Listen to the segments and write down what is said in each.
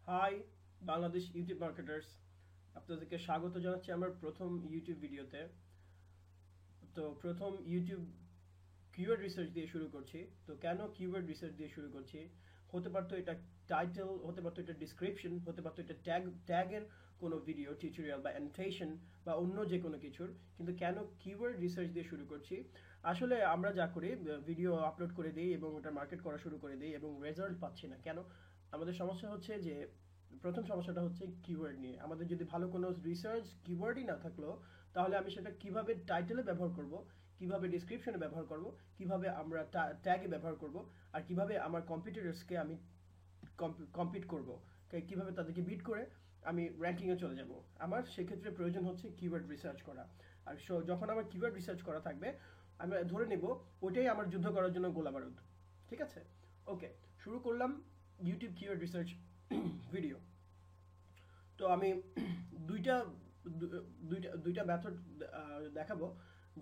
High Bangladesh YouTube marketers, আপনাদেরকে স্বাগত জানাচ্ছি আমার প্রথম ইউটিউব ভিডিওতে। তো প্রথম ইউটিউব কিওয়ার্ড রিসার্চ দিয়ে শুরু করছি। তো কেন কিওয়ার্ড রিসার্চ দিয়ে শুরু করছি? হতে পারতো এটা টাইটেল, হতে পারতো এটা ডিসক্রিপশন, হতে পারতো এটা ট্যাগের কোনো ভিডিও টিউটোরিয়াল বা অ্যানোটেশন বা অন্য যে কোনো কিছুর। কিন্তু কেন কিওয়ার্ড রিসার্চ দিয়ে শুরু করছি? আসলে আমরা যা করি, ভিডিও আপলোড করে দিই এবং ওটা মার্কেট করা শুরু করে দিই এবং রেজাল্ট পাচ্ছি না। কেন? আমাদের সমস্যা হচ্ছে যে প্রথম সমস্যাটা হচ্ছে কিওয়ার্ড নিয়ে। আমাদের যদি ভালো কোনো রিসার্চ কিওয়ার্ডই না থাকলো, তাহলে আমি সেটা কিভাবে টাইটেলে ব্যবহার করব, কিভাবে ডিসক্রিপশনে ব্যবহার করব, কিভাবে আমরা ট্যাগে ব্যবহার করব, আর কিভাবে আমার কম্পিটিটরসকে আমি কম্পিট করব, কিভাবে তাদেরকে বিট করে আমি র্যাঙ্কিংয়ে চলে যাব। আমার সেক্ষেত্রে প্রয়োজন হচ্ছে কিওয়ার্ড রিসার্চ করা। আর যখন আমার কিওয়ার্ড রিসার্চ করা থাকবে, আমি ধরে নেব ওইটাই আমার যুদ্ধ করার জন্য গোলা বারুদ। ঠিক আছে? ওকে, শুরু করলাম ইউটিউব কিওয়ার্ড রিসার্চ ভিডিও। তো আমি দুইটা দুইটা মেথড দেখাবো,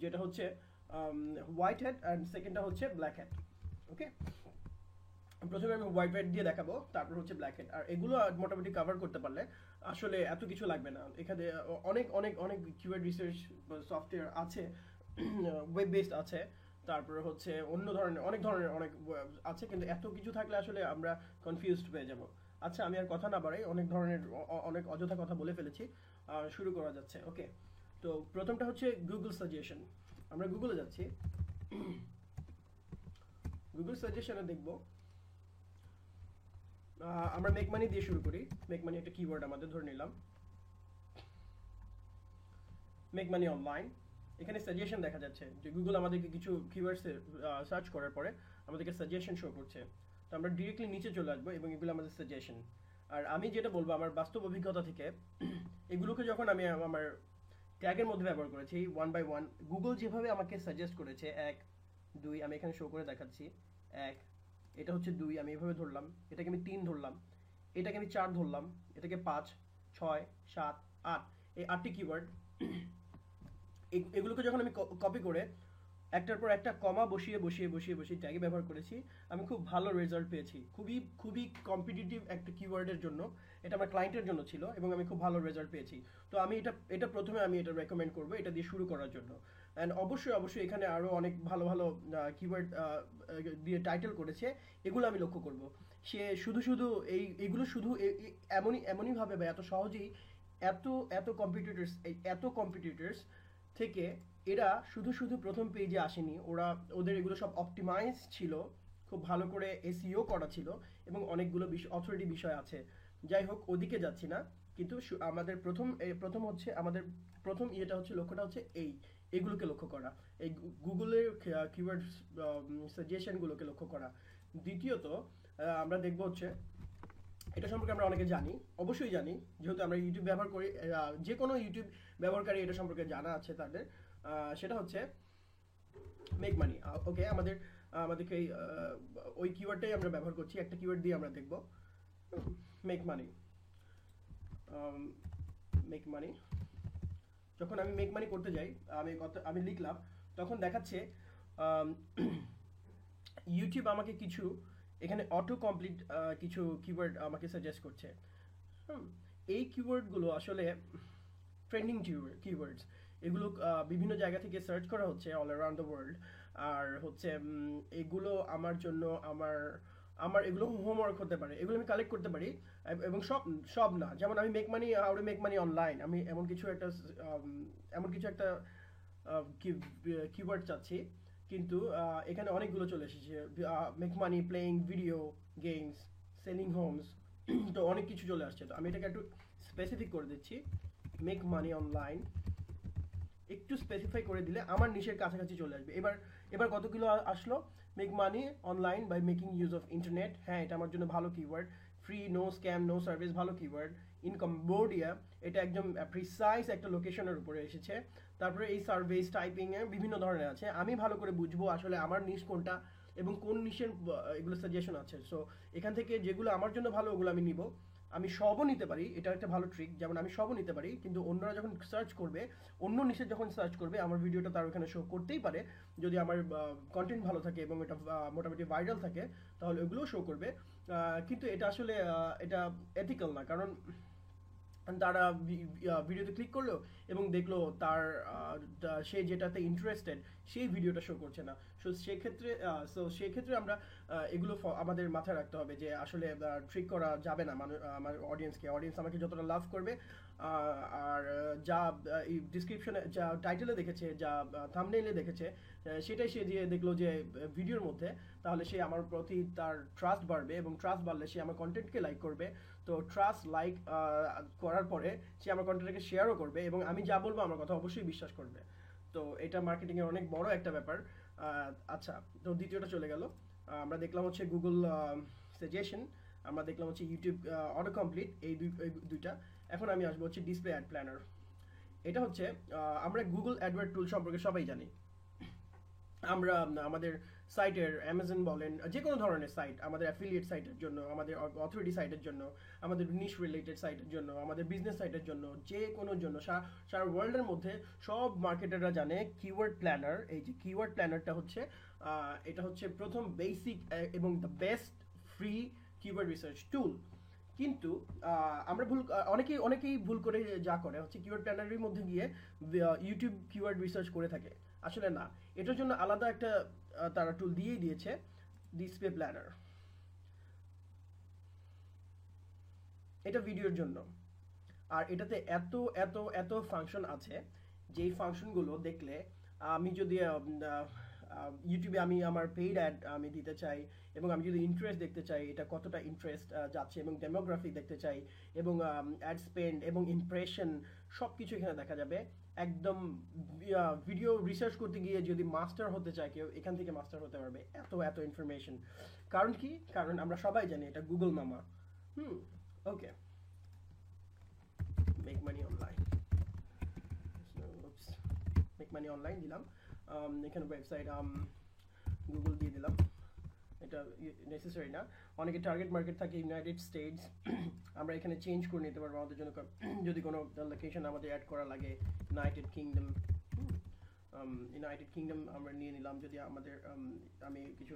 যেটা হচ্ছে হোয়াইট হ্যাট অ্যান্ড সেকেন্ডটা হচ্ছে ব্ল্যাক হ্যাট। ওকে, প্রথমে আমি হোয়াইট হ্যাট দিয়ে দেখাবো, তারপর হচ্ছে ব্ল্যাক হ্যাট। আর এগুলো মোটামুটি কভার করতে পারলে আসলে এত কিছু লাগবে না। এখানে অনেক অনেক অনেক কিওয়ার্ড রিসার্চ সফটওয়্যার আছে, ওয়েব বেসড আছে, তারপরে হচ্ছে অন্য ধরনের অনেক আছে, কিন্তু এত কিছু থাকলে আসলে আমরা কনফিউজড হয়ে যাব। আচ্ছা, আমি আর কথা না বাড়াই, অনেক ধরনের অনেক অযথা কথা বলে ফেলেছি। শুরু করা যাচ্ছে। ওকে, তো প্রথমটা হচ্ছে গুগল সাজেশন। আমরা গুগলে যাচ্ছি, গুগল সাজেশনে দেখব। আমরা মেক মানি দিয়ে শুরু করি। মেক মানি একটা কিওয়ার্ড আমাদের ধরে নিলাম। মেক মানি অনলাইন, এখানে সাজেশন দেখা যাচ্ছে যে গুগল আমাদেরকে কিছু কিওয়ার্ডস সার্চ করার পরে আমাদেরকে সাজেশন শো করছে। তো আমরা ডিরেক্টলি নিচে চলে আসবো এবং এগুলো আমাদের সাজেশন। আর আমি যেটা বলবো আমার বাস্তব অভিজ্ঞতা থেকে, এগুলোকে যখন আমি আমার ট্যাগের মধ্যে ব্যবহার করেছি ওয়ান বাই ওয়ান, গুগল যেভাবে আমাকে সাজেস্ট করেছে, এক দুই, আমি এখানে শো করে দেখাচ্ছি। এক, এটা হচ্ছে দুই, আমি এভাবে ধরলাম। এটাকে আমি তিন ধরলাম, এটাকে আমি চার ধরলাম, এটাকে পাঁচ, ছয়, সাত, আট, এই আটটি কিওয়ার্ড। এগুলোকে যখন আমি কপি করে একটার পর একটা কমা বসিয়ে বসিয়ে বসিয়ে বসিয়ে ট্যাগে ব্যবহার করেছি, আমি খুব ভালো রেজাল্ট পেয়েছি। খুবই খুবই কম্পিটিটিভ একটা কিওয়ার্ডের জন্য, এটা আমার ক্লায়েন্টের জন্য ছিল এবং আমি খুব ভালো রেজাল্ট পেয়েছি। তো আমি এটা প্রথমে আমি এটা রেকমেন্ড করবো, এটা দিয়ে শুরু করার জন্য। অ্যান্ড অবশ্যই অবশ্যই এখানে আরও অনেক ভালো ভালো কিওয়ার্ড দিয়ে টাইটেল করেছে, এগুলো আমি লক্ষ্য করব। সে শুধু শুধু এইগুলো শুধু এমনইভাবে বা এত সহজেই এত এত কম্পিটিটর্স, এত কম্পিটিটর্স থেকে এরা শুধু শুধু প্রথম পেজে আসেনি, ওদের এগুলো সব অপটিমাইজ ছিল, খুব ভালো করে এসইও করা ছিল এবং অনেকগুলো অথরিটি বিষয় আছে। যাই হোক, ওদিকে যাচ্ছি না, কিন্তু আমাদের প্রথম হচ্ছে আমাদের প্রথম ইয়েটা হচ্ছে, লক্ষ্যটা হচ্ছে এইগুলোকে লক্ষ্য করা, এই গুগলের কিওয়ার্ড সাজেশনগুলোকে লক্ষ্য করা। দ্বিতীয়ত আমরা দেখব হচ্ছে, এটা সম্পর্কে আমরা অনেকে জানি, অবশ্যই জানি, যেহেতু আমরা ইউটিউব ব্যবহার করি। যে কোনো ইউটিউব ব্যবহারকারী এটা সম্পর্কে জানা আছে তাদের। সেটা হচ্ছে মেক মানি। ওকে, আমাদেরকে ওই কিওয়ার্ডটাই আমরা ব্যবহার করছি। একটা কিওয়ার্ড দিয়ে আমরা দেখব মেক মানি। মেক মানি, যখন আমি মেক মানি করতে যাই, আমি লিখলাম, তখন দেখাচ্ছে ইউটিউব আমাকে কিছু এখানে অটো কমপ্লিট কিছু কিওয়ার্ড আমাকে সাজেস্ট করছে। এই কিওয়ার্ডগুলো আসলে ট্রেন্ডিং কিওয়ার্ডস। এগুলো বিভিন্ন জায়গা থেকে সার্চ করা হচ্ছে অল অ্যারাউন্ড দ্য ওয়ার্ল্ড। আর হচ্ছে এগুলো আমার জন্য আমার আমার এগুলো হোমওয়ার্ক হতে পারে, এগুলো আমি কালেক্ট করতে পারি। এবং সব সব না, যেমন আমি make money, how to make money online, আমি এমন কিছু একটা কিওয়ার্ড চাচ্ছি, কিন্তু এখানে অনেকগুলো চলে এসেছে। Make money playing video games, selling homes, তো অনেক কিছু চলে আসছে। তো আমি এটাকে একটু স্পেসিফিক করে দিচ্ছি, মেক মানি অনলাইন। একটু স্পেসিফাই করে দিলে আমার নিশের কাছাকাছি চলে আসবে। এবার কতগুলো আসলো? Make money online by making use of internet. হ্যাঁ, এটা আমার জন্য ভালো keyword. Free, no scam, no service, ভালো কিওয়ার্ড। ইন কম্বোডিয়া, এটা একদম প্রিসাইজ একটা লোকেশনের উপরে এসেছে। তারপরে এই সার্ভিস টাইপিংয়ে বিভিন্ন ধরনের আছে। আমি ভালো করে বুঝবো আসলে আমার নিশ কোনটা এবং কোন নিশের এগুলো সাজেশন আছে। সো এখান থেকে যেগুলো আমার জন্য ভালো ওগুলো আমি নিব। আমি সবও নিতে পারি, এটা একটা ভালো ট্রিক। যেমন আমি সবও নিতে পারি, কিন্তু অন্যরা যখন সার্চ করবে, অন্য নিশে যখন সার্চ করবে, আমার ভিডিওটা তার ওখানে শো করতেই পারে। যদি আমার কন্টেন্ট ভালো থাকে এবং এটা মোটামুটি ভাইরাল থাকে, তাহলে ওগুলোও শো করবে। কিন্তু এটা আসলে এটা এথিক্যাল না, কারণ তারা ভিডিওতে ক্লিক করলো এবং দেখলো তার সে যেটাতে ইন্টারেস্টেড সেই ভিডিওটা শো করছে না। সেক্ষেত্রে আমরা এগুলো আমাদের মাথায় রাখতে হবে যে আসলে ট্রিক করা যাবে না আমার অডিয়েন্স আমাকে যতটা লাভ করবে, আর যা এই ডিসক্রিপশনে যা টাইটেলে দেখেছে, যা থাম্বনেইলে দেখেছে, সেটাই সে দিয়ে দেখলো যে ভিডিওর মধ্যে, তাহলে সে আমার প্রতি তার ট্রাস্ট বাড়বে, এবং ট্রাস্ট বাড়লে সে আমার কন্টেন্টকে লাইক করবে। তো ট্রাস্ট লাইক করার পরে সে আমার কন্টেন্টকে শেয়ারও করবে, এবং আমি যা বলবো আমার কথা অবশ্যই বিশ্বাস করবে। তো এটা মার্কেটিংয়ের অনেক বড় একটা ব্যাপার। আচ্ছা, তো দ্বিতীয়টা চলে গেল। আমরা দেখলাম হচ্ছে গুগল সাজেশন, আমরা দেখলাম হচ্ছে ইউটিউব অটো কমপ্লিট, এই দুইটা। এখন আমি আসবো হচ্ছে ডিসপ্লে অ্যাড প্ল্যানার। এটা হচ্ছে আমরা গুগল অ্যাডওয়ার্ড টুল সম্পর্কে সবাই জানি। আমরা আমাদের সাইটের, অ্যামাজন বলেন, যে কোনো ধরনের সাইট, আমাদের অ্যাফিলিয়েট সাইটের জন্য, আমাদের অথরিটি সাইটের জন্য, আমাদের নিশ রিলেটেড সাইটের জন্য, আমাদের বিজনেস সাইটের জন্য, যে কোনোর জন্য, সারা ওয়ার্ল্ডের মধ্যে সব মার্কেটাররা জানে কিওয়ার্ড প্ল্যানার। এই যে কিওয়ার্ড প্ল্যানারটা হচ্ছে এটা হচ্ছে প্রথম বেসিক এবং the best free keyword research টুল। কিন্তু আমরা অনেকেই ভুল করে যা করে হচ্ছে কিওয়ার্ড প্ল্যানারের মধ্যে গিয়ে ইউটিউব কিওয়ার্ড রিসার্চ করে থাকে। আসলে না, এটার জন্য আলাদা একটা তারা টুল দিয়েই দিয়েছে, ডিসপ্লে প্ল্যানার। এটা ভিডিওর জন্য, আর এটাতে এত এত এত ফাংশন আছে, যেই ফাংশনগুলো দেখলে আমি যদি ইউটিউবে আমি আমার পেইড অ্যাড আমি দিতে চাই, এবং আমি যদি ইন্টারেস্ট দেখতে চাই, এটা কতটা ইন্টারেস্ট যাচ্ছে, এবং ডেমোগ্রাফি দেখতে চাই, এবং অ্যাড স্পেন্ড এবং ইমপ্রেশন, সব কিছু এখানে দেখা যাবে। একদম ভিডিও রিসার্চ করতে গিয়ে যদি মাস্টার হতে চায় কেউ, এখান থেকে মাস্টার হতে পারবে, এত এত ইনফরমেশন। কারণ কি? কারণ আমরা সবাই জানি এটা গুগল মামা। Okay, make money online, make money online দিলাম, এখানে ওয়েবসাইট গুগল দিয়ে দিলাম, এটা নেসেসারি না। অনেকে টার্গেট মার্কেট থাকে ইউনাইটেড স্টেটস, আমরা এখানে চেঞ্জ করে নিতে পারবো আমাদের জন্য, যদি কোনো লোকেশন আমাদের অ্যাড করা লাগে। ইউনাইটেড কিংডম আমরা নিয়ে নিলাম, যদি আমাদের আমি কিছু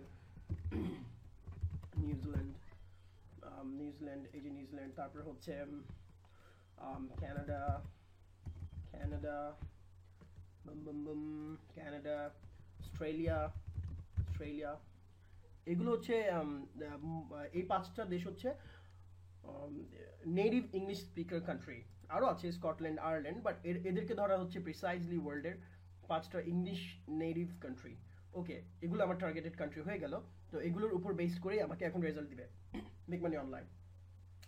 নিউজিল্যান্ড, এই যে নিউজিল্যান্ড, তারপর হচ্ছে ক্যানাডা, অস্ট্রেলিয়া, এগুলো হচ্ছে এই 5টা দেশ হচ্ছে নেটিভ ইংলিশ স্পিকার কান্ট্রি। আরও আছে স্কটল্যান্ড, আয়ারল্যান্ড, বাট এদেরকে ধরা হচ্ছে প্রিসাইজলি ওয়ার্ল্ডের 5টা ইংলিশ নেটিভ কান্ট্রি। ওকে, এগুলো আমার টার্গেটেড কান্ট্রি হয়ে গেল। তো এগুলোর উপর বেস করেই আমাকে এখন রেজাল্ট দিবে মেক মানি অনলাইন।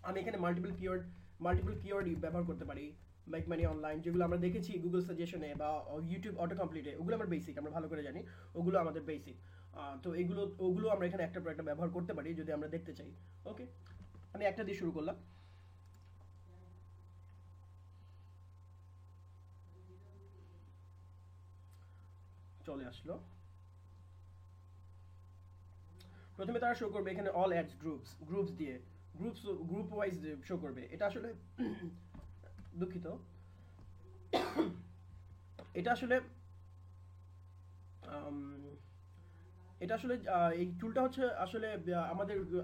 আমি এখানে মাল্টিপল কিওয়ার্ড ব্যবহার করতে পারি। মেক মানি অনলাইন যেগুলো আমরা দেখেছি গুগল সাজেশনে বা ইউটিউব অটো কমপ্লিটে, ওগুলো আমার বেসিক, আমরা ভালো করে জানি ওগুলো আমাদের বেসিক। তো ওগুলো আমরা এখানে একটার পর একটা ব্যবহার করতে পারি যদি আমরা দেখতে চাই। ওকে, আমি একটা দিয়ে শুরু করলাম। চলে আসলো। প্রথমে তারা শো করবে এখানে অল অ্যাডস গ্রুপস দিয়ে, গ্রুপ ওয়াইজ শো করবে। এটা আসলে দুঃখিত, এটা আসলে এই টুলটা হচ্ছে আসলে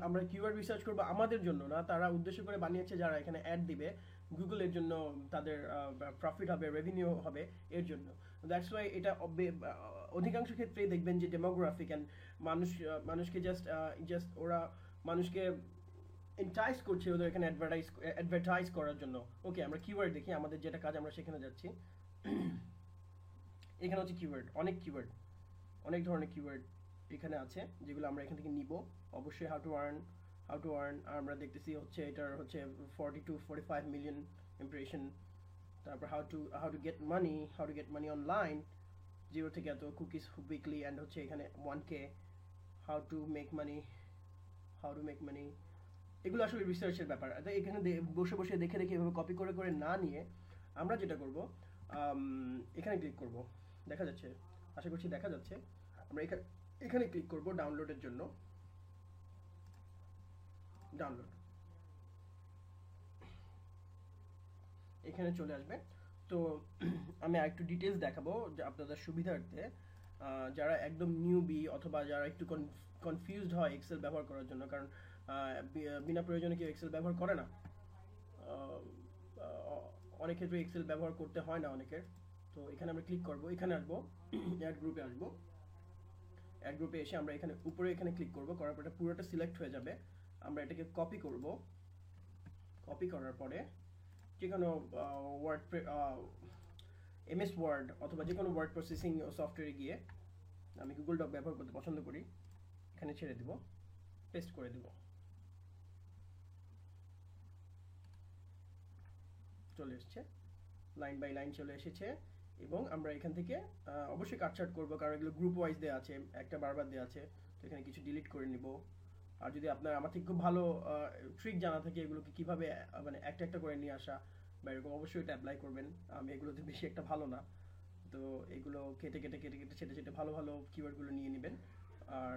আমরা কিওয়ার্ড রিসার্চ করবো আমাদের জন্য না, তারা উদ্দেশ্য করে বানিয়েছে যারা এখানে অ্যাড দিবে গুগলের জন্য, তাদের প্রফিট হবে, রেভিনিউ হবে, এর জন্য। দ্যাটস ওয়াই এটা অধিকাংশ ক্ষেত্রেই দেখবেন যে ডেমোগ্রাফিক অ্যান্ড মানুষকে জাস্ট ওরা মানুষকে এন্টাইজ করছে ওদের এখানে অ্যাডভার্টাইজ করার জন্য। ওকে, আমরা কিওয়ার্ড দেখি, আমাদের যেটা কাজ আমরা সেখানে যাচ্ছি। এখানে হচ্ছে অনেক ধরনের কিওয়ার্ড এখানে আছে, যেগুলো আমরা এখান থেকে নিব। অবশ্যই হাউ টু আর্ন আমরা দেখতেছি হচ্ছে এটার হচ্ছে 40 to 45 মিলিয়ন ইমপ্রেশন। তারপর how to get money online, 0 থেকে এত কুকিজ উইকলি, অ্যান্ড হচ্ছে এখানে 1K, how to make money. এগুলো আসলে রিসার্চের ব্যাপার। এখানে বসে দেখে এভাবে কপি করে না নিয়ে আমরা যেটা করব, এখানে ক্লিক করব, দেখা যাচ্ছে, আশা করছি দেখা যাচ্ছে। আমরা এখানে ক্লিক করব ডাউনলোডের জন্য, ডাউনলোড, এখানে চলে আসবে। তো আমি আরেকটু ডিটেলস দেখাবো যে আপনাদের সুবিধার্থে, যারা একদম নিউবি অথবা যারা একটু কনফিউজড হয় এক্সেল ব্যবহার করার জন্য, কারণ বিনা প্রয়োজনে কেউ এক্সেল ব্যবহার করে না। আহ, আহ, অনেক ক্ষেত্রে এক্সেল ব্যবহার করতে হয় না অনেকের। তো এখানে আমরা ক্লিক করব, এখানে আসবো, অ্যাড গ্রুপে আসবো। অ্যাড গ্রুপে এসে আমরা এখানে উপরে এখানে ক্লিক করব, করার পরে পুরোটা সিলেক্ট হয়ে যাবে। আমরা এটাকে কপি করব। কপি করার পরে যে কোনো ওয়ার্ড এমএস ওয়ার্ড অথবা যে কোনো ওয়ার্ড প্রসেসিং সফটওয়্যারে গিয়ে, আমি গুগল ডক ব্যবহার করতে পছন্দ করি, এখানে ছেড়ে দিব, পেস্ট করে দিব। চলে এসছে, লাইন বাই লাইন চলে এসেছে। এবং আমরা এখান থেকে অবশ্যই কাটছাট করব, কারণ এগুলো গ্রুপ ওয়াইজ দেওয়া আছে, একটা বারবার দেওয়া আছে। তো এখানে কিছু ডিলিট করে নিব। আর যদি আপনার আমার থেকে খুব ভালো ট্রিক জানা থাকে এগুলোকে কীভাবে মানে একটা একটা করে নিয়ে আসা বা এরকম, অবশ্যই এটা অ্যাপ্লাই করবেন। আমি এগুলোতে বেশি একটা ভালো না। তো এগুলো কেটে কেটে কেটে কেটে ছেটে ছেটে ভালো ভালো কিওয়ার্ডগুলো নিয়ে নেবেন, আর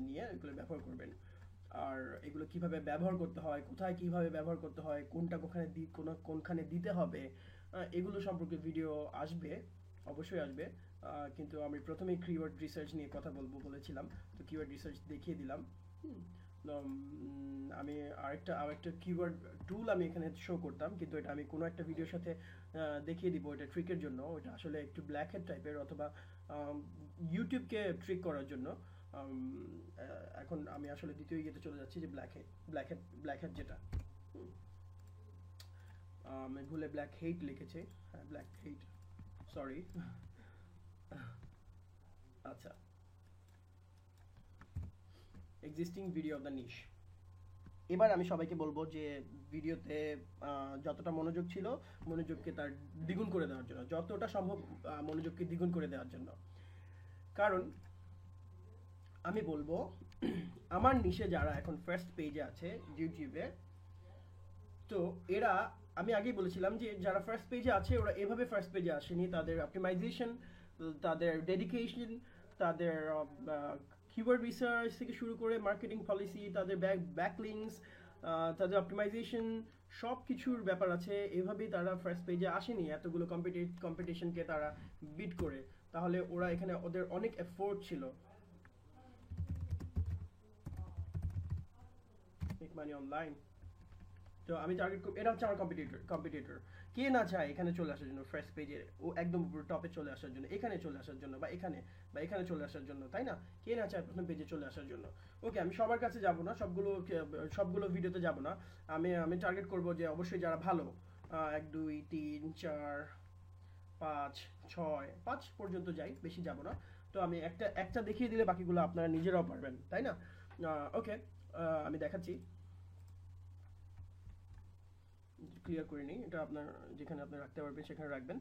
নিয়ে এগুলো ব্যবহার করবেন। আর এগুলো কিভাবে ব্যবহার করতে হয়, কোথায় কিভাবে ব্যবহার করতে হয়, কোনটা কোনখানে দিতে হবে, এগুলো সম্পর্কে ভিডিও আসবে, অবশ্যই আসবে। কিন্তু আমি প্রথমেই কিওয়ার্ড রিসার্চ নিয়ে কথা বলেছিলাম, তো কিওয়ার্ড রিসার্চ দেখিয়ে দিলাম। আমি আরেকটা কিওয়ার্ড টুল আমি এখানে শো করতাম, কিন্তু এটা আমি কোনো একটা ভিডিওর সাথে দেখিয়ে দিব। এটা ট্রিকের জন্য, ওটা আসলে একটু ব্ল্যাক হেড টাইপের, অথবা ইউটিউবকে ট্রিক করার জন্য। এখন আমি আসলে দ্বিতীয় ইয়েতে চলে যাচ্ছি, যে ব্ল্যাক হেড যেটা, আমি ভুলে ব্ল্যাক হেট লিখেছি। হ্যাঁ, ব্ল্যাক হেট, সরি। আচ্ছা, এক্সিস্টিং ভিডিও অফ দ্য নিশ। এবার আমি সবাইকে বলবো যে ভিডিওতে যতটা মনোযোগ ছিল, মনোযোগকে তার দ্বিগুণ করে দেওয়ার জন্য, যতটা সম্ভব মনোযোগকে দ্বিগুণ করে দেওয়ার জন্য। কারণ আমি বলবো, আমার নিশে যারা এখন ফার্স্ট পেজে আছে ইউটিউবে, তো এরা, আমি আগেই বলেছিলাম যে যারা ফার্স্ট পেজে আছে ওরা এভাবে ফার্স্ট পেজে আসেনি। তাদের অপটিমাইজেশন, তাদের ডেডিকেশন, তাদের কিওয়ার্ড রিসার্চ থেকে শুরু করে মার্কেটিং পলিসি, তাদের ব্যাকলিংস, তাদের অপটিমাইজেশন, সব কিছুর ব্যাপার আছে। এভাবেই তারা ফার্স্ট পেজে আসেনি, এতগুলো কম্পিটিশনকে তারা বিট করে। তাহলে ওরা এখানে, ওদের অনেক এফোর্ট ছিল। Make money online. তো আমি টার্গেট, এটা হচ্ছে আমার কম্পিটিটর। কে না চায় এখানে চলে আসার জন্য, ফার্স্ট পেজে ও একদম উপর টপে চলে আসার জন্য, এখানে চলে আসার জন্য, বা এখানে চলে আসার জন্য, তাই না? কে না চায় প্রথম পেজে চলে আসার জন্য? ওকে, আমি সবার কাছে যাব না, সবগুলো ভিডিওতে যাব না। আমি টার্গেট করব যে অবশ্যই যারা ভালো, 1 2 3 4 5 6 5 পর্যন্ত যাই, বেশি যাব না। তো আমি একটা দেখিয়ে দিলে বাকিগুলো আপনারা নিজেরাও পারবেন, তাই না? ওকে, আমি দেখাচ্ছি। ক্লিয়ার করে নিই, এটা আপনার যেখানে আপনি রাখতে পারবেন সেখানে রাখবেন।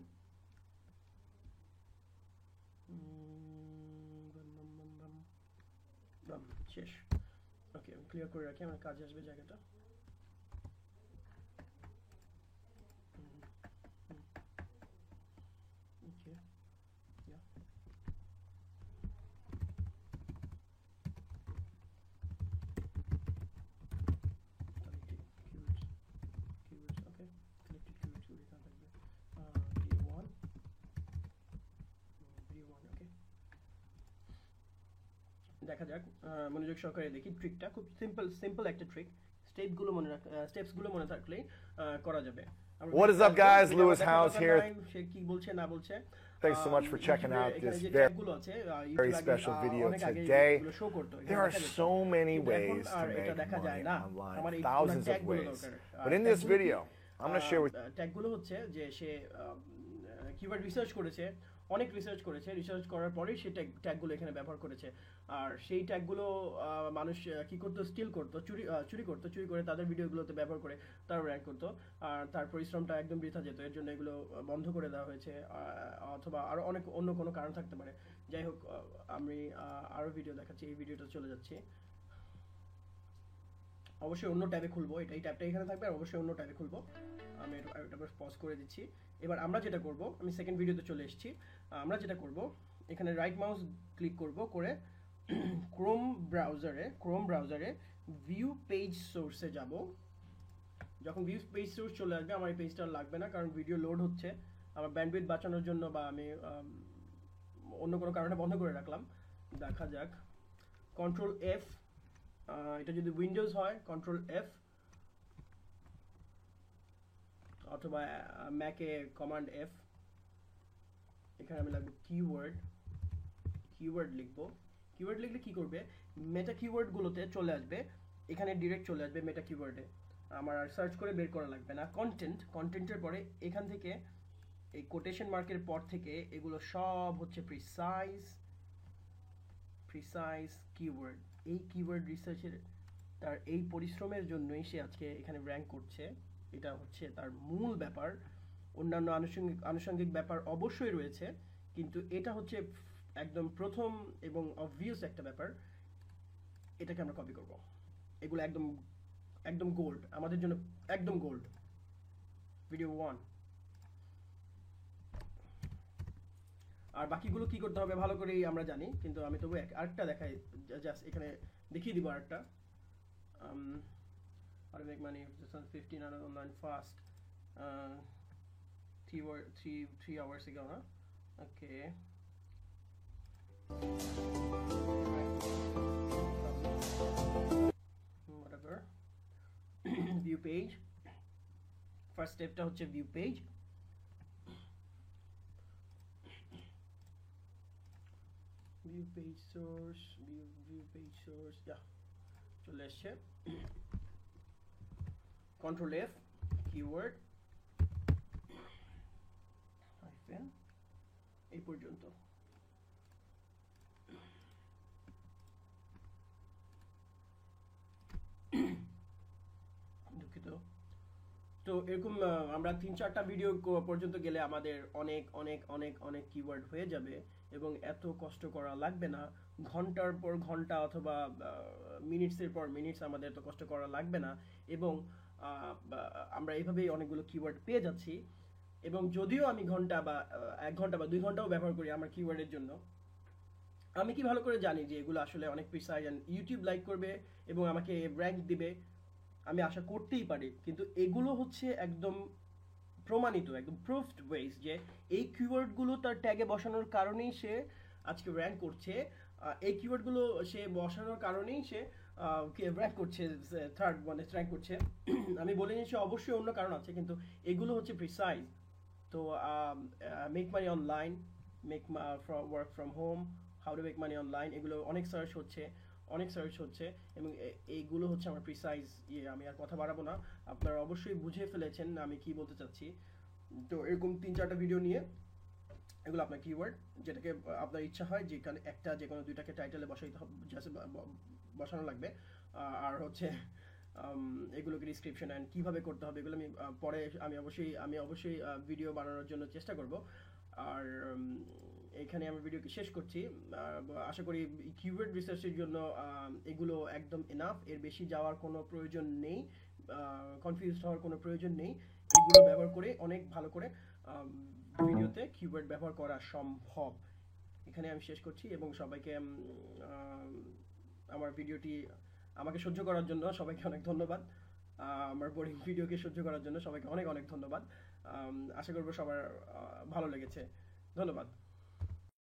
শেষ। ওকে, আমি ক্লিয়ার করে রাখি, আমার কাজে আসবে জায়গাটা। ওকে, দেখা যাক, মনোযোগ সহকারে দেখি। ট্রিকটা খুব সিম্পল একটা ট্রিক। স্টেপসগুলো মনে থাকলেই করা যাবে। What is up, guys? Lewis House here. সে কি বলছে না বলছে। Thanks so much for checking out this very special video today. There are so many ways to make money online, thousands of ways. But in this video, I'm going to share with you. ট্যাগগুলো হচ্ছে যে সে keyword research করেছে, অনেক research করার পরেই সে ট্যাগগুলো এখানে ব্যবহার করেছে। আর সেই ট্যাগগুলো মানুষ কি করতো, স্টিল করতো, চুরি করে তাদের ভিডিওগুলোতে ব্যবহার করে তারা র্যাঙ্ক করতো। আর তার পরিশ্রমটা একদম বৃথা যেত। এর জন্য এগুলো বন্ধ করে দেওয়া হয়েছে, অথবা আরও অনেক অন্য কোনো কারণ থাকতে পারে। যাই হোক, আমি আরও ভিডিও দেখাচ্ছি। এই ভিডিওটা চলে যাচ্ছি, অবশ্যই অন্য ট্যাবে খুলবো। এই ট্যাবটা এখানে থাকবে, আর অবশ্যই অন্য ট্যাবে খুলবো। আমি এটা পজ করে দিচ্ছি। এবার আমরা যেটা করব, আমি সেকেন্ড ভিডিওতে চলে এসেছি। আমরা যেটা করব, এখানে রাইট মাউস ক্লিক করব, করে ক্রোম ব্রাউজারে ভিউ পেজ সোর্সে যাব। যখন ভিউ পেজ সোর্স চলে আসবে, আমার এই পেজটা লাগবে না, কারণ ভিডিও লোড হচ্ছে। আমার ব্যান্ডউইথ বাঁচানোর জন্য, বা আমি অন্য কোনো কারণে বন্ধ করে রাখলাম। দেখা যাক, Ctrl F এটা যদি উইন্ডোজ হয় কন্ট্রোল এফ, অথবা ম্যাকে কমান্ড এফ। এখানে আমি লিখব কিওয়ার্ড লিখবো। কিওয়ার্ড লিখলে কি করবে, মেটা কিওয়ার্ড গুলোতে চলে আসবে, এখানে ডিরেক্ট চলে আসবে মেটা কিওয়ার্ডে, আমার আর সার্চ করে বের করা লাগবে না। কন্টেন্টের পরে এখান থেকে এই কোটেশন মার্কের পর থেকে এগুলো সব হচ্ছে প্রিসাইজ কিওয়ার্ড। এই কিওয়ার্ড রিসার্চের তার এই পরিশ্রমের জন্যই সে আজকে এখানে র্যাঙ্ক করছে। এটা হচ্ছে তার মূল ব্যাপার। অন্যান্য আনুষঙ্গিক ব্যাপার অবশ্যই রয়েছে, কিন্তু এটা হচ্ছে একদম প্রথম এবং অবভিয়াস একটা ব্যাপার। এটাকে আমরা কপি করব। এগুলো একদম গোল্ড, আমাদের জন্য একদম গোল্ড। ভিডিও 1। আর বাকিগুলো কি করতে হবে ভালো করেই আমরা জানি, কিন্তু আমি তবু আরেকটা দেখাই, জাস্ট এখানে দেখিয়ে দিব আরেকটা। how to make money if just on 15 on online fast 3 hours ago, huh? Okay. Whatever. View page. First step টা হচ্ছে view page. View page source, view page source, yeah. চলে আসছে। Control F, keyword, hyphen, এই পর্যন্ত। দুঃখিত। তো এরকম আমরা 3-4টা ভিডিও পর্যন্ত গেলে আমাদের অনেক কিওয়ার্ড হয়ে যাবে এবং এত কষ্ট করা লাগবে না। ঘন্টার পর ঘন্টা অথবা মিনিটসের পর মিনিটস আমাদের এত কষ্ট করা লাগবে না, এবং আমরা এইভাবেই অনেকগুলো কিওয়ার্ড পেয়ে যাচ্ছি। এবং যদিও আমি ঘন্টা বা 1 ঘন্টা বা 2 ঘন্টাও ব্যবহার করি আমার কিওয়ার্ডের জন্য, আমি কি ভালো করে জানি যে এগুলো আসলে অনেক প্রিসাইজ এন্ড ইউটিউব লাইক করবে এবং আমাকে র্যাঙ্ক দিবে, আমি আশা করতেই পারি। কিন্তু এগুলো হচ্ছে একদম প্রমাণিত, একদম প্রুফড ওয়েজ যে এই কিওয়ার্ডগুলো তার ট্যাগে বসানোর কারণেই সে আজকে র্যাঙ্ক করছে। এই কিওয়ার্ডগুলো সে বসানোর কারণেই সে র্যাঙ্ক করছে, থার্ড ওয়ানে র্যাঙ্ক করছে। আমি বলে নিচ্ছি অবশ্যই অন্য কারণ আছে, কিন্তু এগুলো হচ্ছে প্রিসাইজ। তো make money online, work from home, how to make money online, এগুলো অনেক সার্চ হচ্ছে এবং এইগুলো হচ্ছে আমার প্রিসাইজ আমি আর কথা বাড়াবো না, আপনারা অবশ্যই বুঝে ফেলেছেন আমি কি বলতে চাচ্ছি। তো এরকম 3-4টা ভিডিও নিয়ে এগুলো আপনার কিওয়ার্ড, যেটাকে আপনার ইচ্ছা হয় যেখানে একটা যে কোনো 2টাকে টাইটেলে বসানো লাগবে, আর হচ্ছে এগুলোকে ডিসক্রিপশন এন্ড কিভাবে করতে হবে এগুলো পরে আমি অবশ্যই ভিডিও বানানোর জন্য চেষ্টা করব। আর এখানে আমি ভিডিওকে শেষ করছি। আশা করি কিওয়ার্ড রিসার্চের জন্য এগুলো একদম এনাফ, এর বেশি যাওয়ার কোনো প্রয়োজন নেই, কনফিউজড হওয়ার কোনো প্রয়োজন নেই। এগুলো ব্যবহার করে অনেক ভালো করে ভিডিওতে কিওয়ার্ড ব্যবহার করা সম্ভব। এখানে আমি শেষ করছি এবং সবাইকে আমার ভিডিওটি আমাকে সহ্য করার জন্য সবাইকে অনেক ধন্যবাদ। আমার বোরিং ভিডিওকে সহ্য করার জন্য সবাইকে অনেক ধন্যবাদ। আশা করব সবার ভালো লেগেছে। ধন্যবাদ।